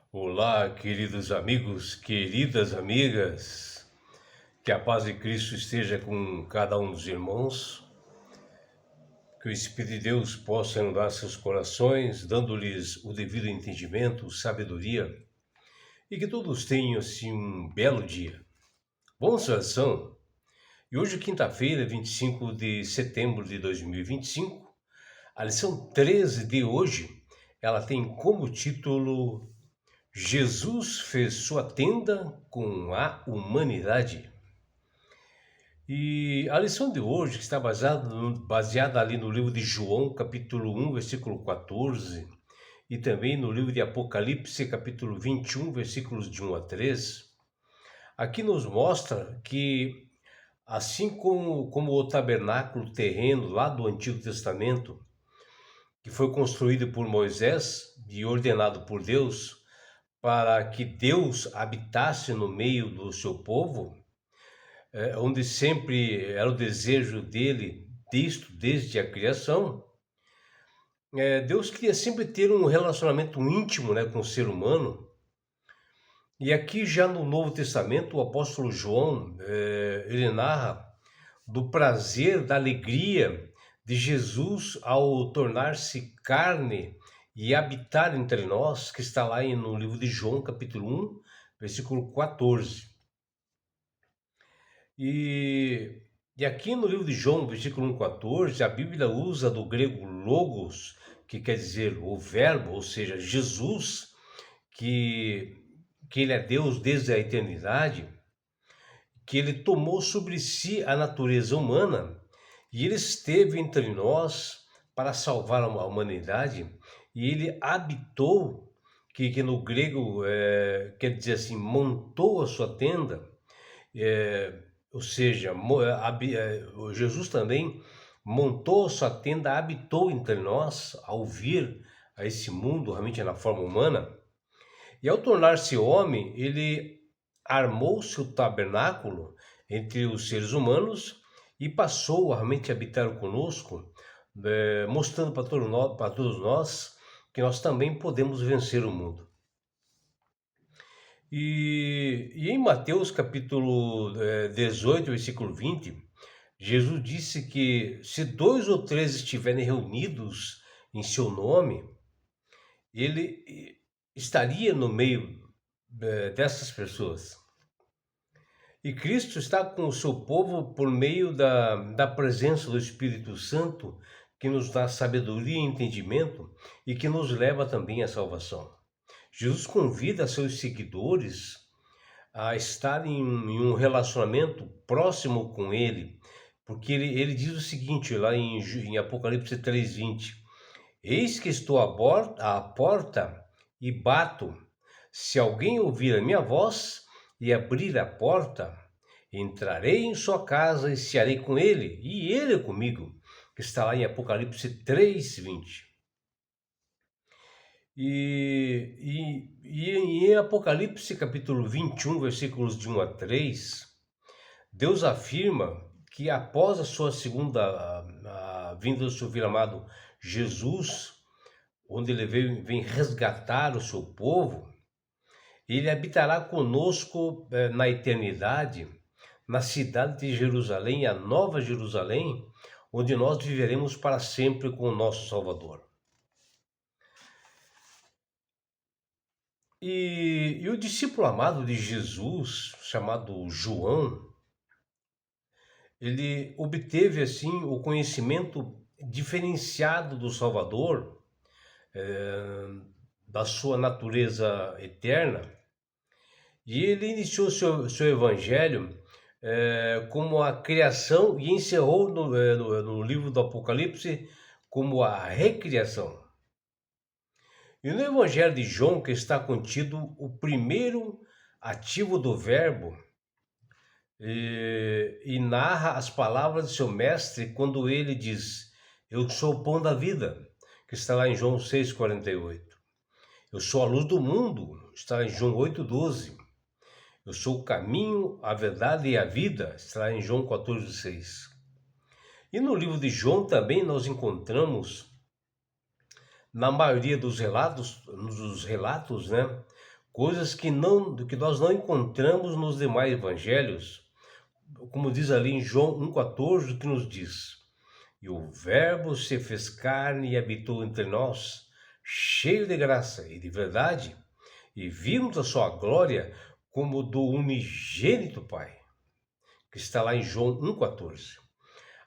Olá, queridos amigos, queridas amigas, que a paz de Cristo esteja com cada um dos irmãos, que o Espírito de Deus possa inundar seus corações, dando-lhes o devido entendimento, sabedoria, e que todos tenham assim um belo dia. Vamos à oração. E hoje, quinta-feira, 25 de setembro de 2025, a lição 13 de hoje, ela tem como título Jesus fez sua tenda com a humanidade. E a lição de hoje, que está baseada ali no livro de João, capítulo 1, versículo 14, e também no livro de Apocalipse, capítulo 21, versículos de 1 a 3, aqui nos mostra que, assim como o tabernáculo terreno lá do Antigo Testamento, que foi construído por Moisés e ordenado por Deus, para que Deus habitasse no meio do seu povo, onde sempre era o desejo dele, desde a criação. Deus queria sempre ter um relacionamento íntimo, né, com o ser humano. E aqui já no Novo Testamento, o apóstolo João, ele narra do prazer, da alegria de Jesus ao tornar-se carne e habitar entre nós, que está lá no livro de João, capítulo 1, versículo 14. E, e aqui no livro de João, versículo 1, 14, a Bíblia usa do grego logos, que quer dizer o verbo, ou seja, Jesus, que, que ele é Deus desde a eternidade, que ele tomou sobre si a natureza humana e ele esteve entre nós para salvar a humanidade e ele habitou, que no grego quer dizer assim, montou a sua tenda, ou seja, Jesus também montou a sua tenda, habitou entre nós ao vir a esse mundo, realmente na forma humana, e ao tornar-se homem, ele armou seu tabernáculo entre os seres humanos e passou a realmente habitar conosco, mostrando para todos nós que nós também podemos vencer o mundo. E em Mateus capítulo 18, versículo 20, Jesus disse que se dois ou três estiverem reunidos em seu nome, ele estaria no meio dessas pessoas. E Cristo está com o seu povo por meio da presença do Espírito Santo, que nos dá sabedoria e entendimento e que nos leva também à salvação. Jesus convida seus seguidores a estar em um relacionamento próximo com Ele, porque ele diz o seguinte lá em Apocalipse 3:20: Eis que estou à porta e bato. Se alguém ouvir a minha voz e abrir a porta, entrarei em sua casa e cearei com ele, e ele comigo, que está lá em Apocalipse 3:20. E em Apocalipse capítulo 21, versículos de 1 a 3, Deus afirma que após a sua segunda a vinda do seu filho amado Jesus, onde ele vem resgatar o seu povo, ele habitará conosco na eternidade, na cidade de Jerusalém, a Nova Jerusalém, onde nós viveremos para sempre com o nosso Salvador. E o discípulo amado de Jesus, chamado João, ele obteve assim o conhecimento diferenciado do Salvador, da sua natureza eterna, e ele iniciou seu evangelho como a criação e encerrou no livro do Apocalipse como a recriação. E no Evangelho de João, que está contido o primeiro ativo do verbo, e narra as palavras de seu mestre quando ele diz: Eu sou o pão da vida, que está lá em João 6,48. Eu sou a luz do mundo, está em João 8,12. Eu sou o caminho, a verdade e a vida, está em João 14,6. E no livro de João também nós encontramos, na maioria dos relatos, né, coisas que nós não encontramos nos demais evangelhos, como diz ali em João 1,14, que nos diz: e o Verbo se fez carne e habitou entre nós, cheio de graça e de verdade, e vimos a sua glória como do unigênito Pai, que está lá em João 1,14.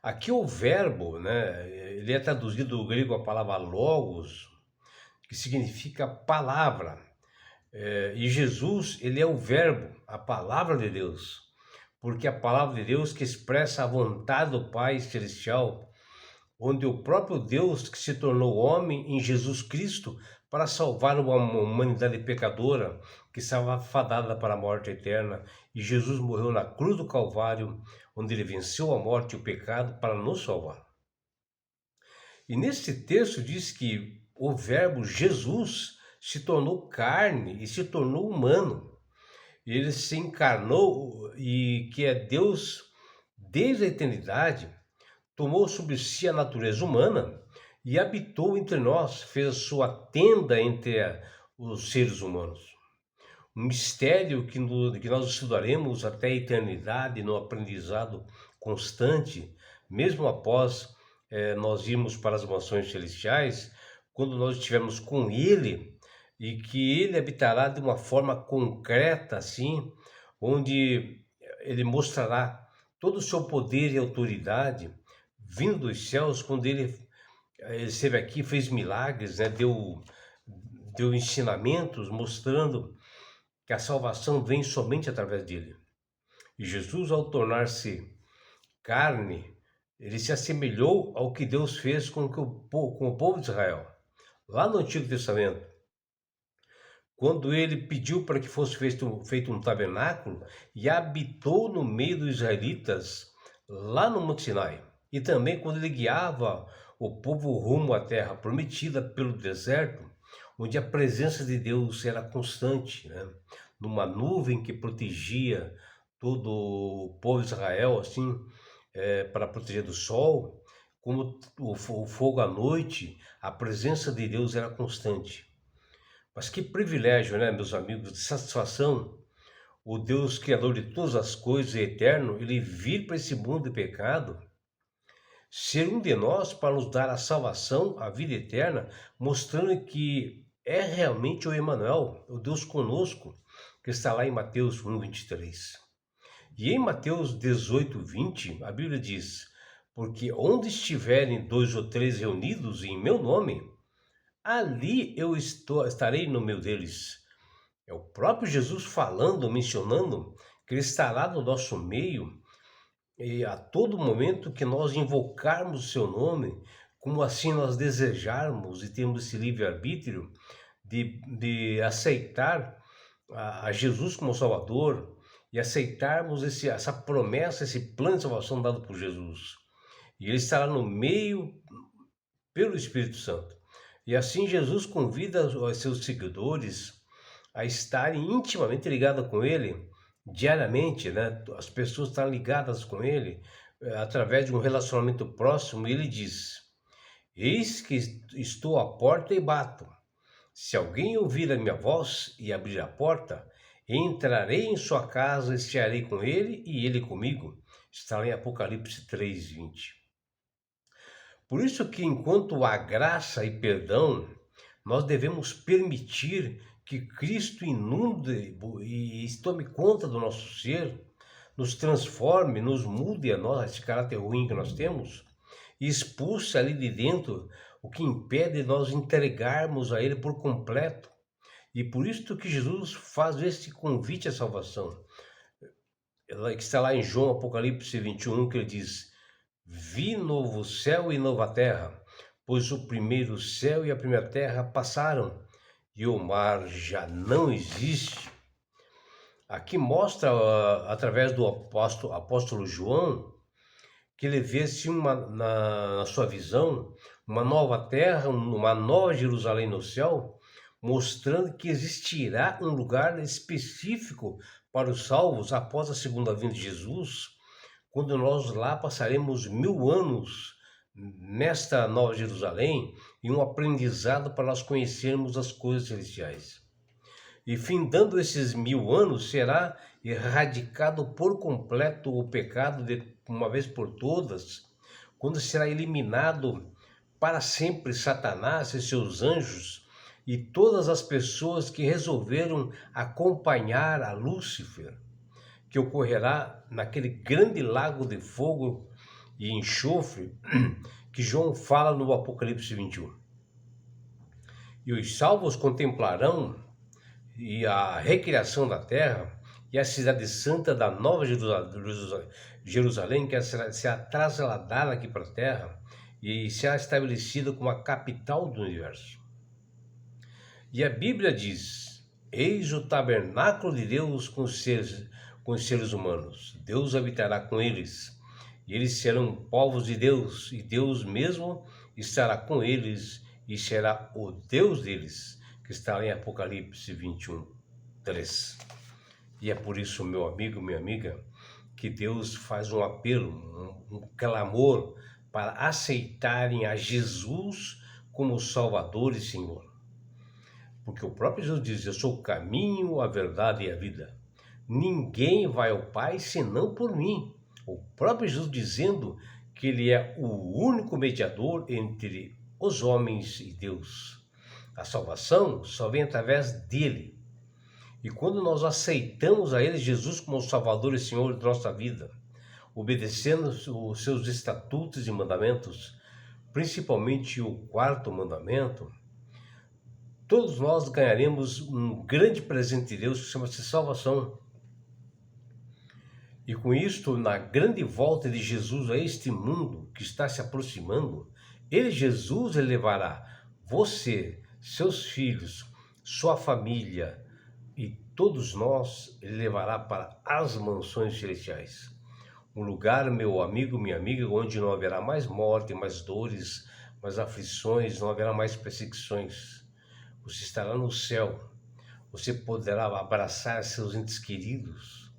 Aqui o verbo, né, ele é traduzido do grego a palavra logos, que significa palavra. E Jesus, ele é o verbo, a palavra de Deus, porque a palavra de Deus que expressa a vontade do Pai Celestial, onde o próprio Deus que se tornou homem em Jesus Cristo para salvar uma humanidade pecadora que estava fadada para a morte eterna, e Jesus morreu na cruz do Calvário, onde ele venceu a morte e o pecado para nos salvar. E nesse texto diz que o verbo Jesus se tornou carne e se tornou humano. Ele se encarnou, e que é Deus desde a eternidade, tomou sobre si a natureza humana e habitou entre nós, fez a sua tenda entre os seres humanos. Um mistério que nós estudaremos até a eternidade no aprendizado constante, mesmo após nós irmos para as mansões celestiais, quando nós estivermos com Ele, e que Ele habitará de uma forma concreta, assim, onde Ele mostrará todo o seu poder e autoridade vindo dos céus, quando ele esteve aqui, fez milagres, né? deu ensinamentos mostrando que a salvação vem somente através dele. E Jesus, ao tornar-se carne, ele se assemelhou ao que Deus fez com o povo de Israel, lá no Antigo Testamento. Quando ele pediu para que fosse feito um tabernáculo e habitou no meio dos israelitas, lá no Monte Sinai. E também quando ele guiava o povo rumo à terra prometida pelo deserto, onde a presença de Deus era constante, né? Numa nuvem que protegia todo o povo de Israel, assim, para proteger do sol, como o fogo à noite, a presença de Deus era constante. Mas que privilégio, né, meus amigos, de satisfação, o Deus Criador de todas as coisas e eterno, ele vir para esse mundo de pecado, ser um de nós para nos dar a salvação, a vida eterna, mostrando que é realmente o Emmanuel, o Deus conosco, que está lá em Mateus 1,23. E em Mateus 18:20, a Bíblia diz: porque onde estiverem 2 ou 3 reunidos em meu nome, ali eu estarei no meio deles. É o próprio Jesus falando, mencionando que ele estará no nosso meio, e a todo momento que nós invocarmos o seu nome, como assim nós desejarmos e temos esse livre-arbítrio de aceitar a Jesus como Salvador e aceitarmos essa promessa, esse plano de salvação dado por Jesus. E ele estará no meio pelo Espírito Santo. E assim Jesus convida os seus seguidores a estarem intimamente ligados com ele diariamente, né? As pessoas estão ligadas com ele através de um relacionamento próximo. E ele diz: eis que estou à porta e bato. Se alguém ouvir a minha voz e abrir a porta, entrarei em sua casa e cearei com ele e ele comigo. Está lá em Apocalipse 3:20. Por isso que enquanto há graça e perdão, nós devemos permitir que Cristo inunde e tome conta do nosso ser, nos transforme, nos mude a nós, esse caráter ruim que nós temos, e expulse ali de dentro o que impede nós entregarmos a Ele por completo. E por isso que Jesus faz esse convite à salvação, que está lá em João Apocalipse 21, que ele diz: vi novo céu e nova terra, pois o primeiro céu e a primeira terra passaram, e o mar já não existe. Aqui mostra, através do apóstolo João, que ele vê assim na sua visão uma nova terra, uma nova Jerusalém no céu, mostrando que existirá um lugar específico para os salvos após a segunda vinda de Jesus, quando nós lá passaremos 1000 anos nesta nova Jerusalém, e um aprendizado para nós conhecermos as coisas celestiais. E findando esses 1000 anos, será erradicado por completo o pecado de uma vez por todas, quando será eliminado para sempre Satanás e seus anjos e todas as pessoas que resolveram acompanhar a Lúcifer, que ocorrerá naquele grande lago de fogo e enxofre que João fala no Apocalipse 21. E os salvos contemplarão e a recriação da terra e a cidade santa da Nova Jerusalém, que será trasladada aqui para a terra e será estabelecida como a capital do universo. E a Bíblia diz: eis o tabernáculo de Deus com os seres humanos. Deus habitará com eles, e eles serão povos de Deus, e Deus mesmo estará com eles e será o Deus deles, que está em Apocalipse 21, 3. E é por isso, meu amigo, minha amiga, que Deus faz um apelo, um clamor para aceitarem a Jesus como Salvador e Senhor. Porque o próprio Jesus diz: eu sou o caminho, a verdade e a vida. Ninguém vai ao Pai senão por mim. O próprio Jesus dizendo que ele é o único mediador entre os homens e Deus. A salvação só vem através dele. E quando nós aceitamos a ele, Jesus, como o Salvador e Senhor de nossa vida, obedecendo os seus estatutos e mandamentos, principalmente o 4º mandamento, todos nós ganharemos um grande presente de Deus que chama-se salvação. E com isto, na grande volta de Jesus a este mundo que está se aproximando, Jesus, levará você, seus filhos, sua família e todos nós, ele levará para as mansões celestiais. Um lugar, meu amigo, minha amiga, onde não haverá mais morte, mais dores, mais aflições, não haverá mais perseguições. Você estará no céu, você poderá abraçar seus entes queridos,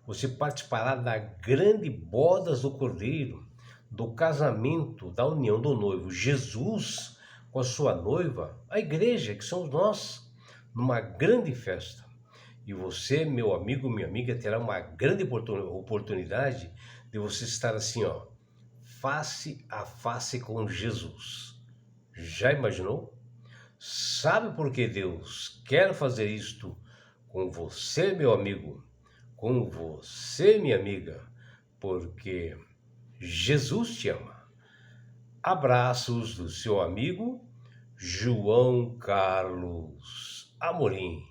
você participará da grande bodas do Cordeiro, do casamento, da união do noivo Jesus com a sua noiva, a igreja, que somos nós, numa grande festa. E você, meu amigo, minha amiga, terá uma grande oportunidade de você estar assim, ó, face a face com Jesus. Já imaginou? Sabe por que Deus quer fazer isto com você, meu amigo? Com você, minha amiga? Porque Jesus te ama. Abraços do seu amigo João Carlos Amorim.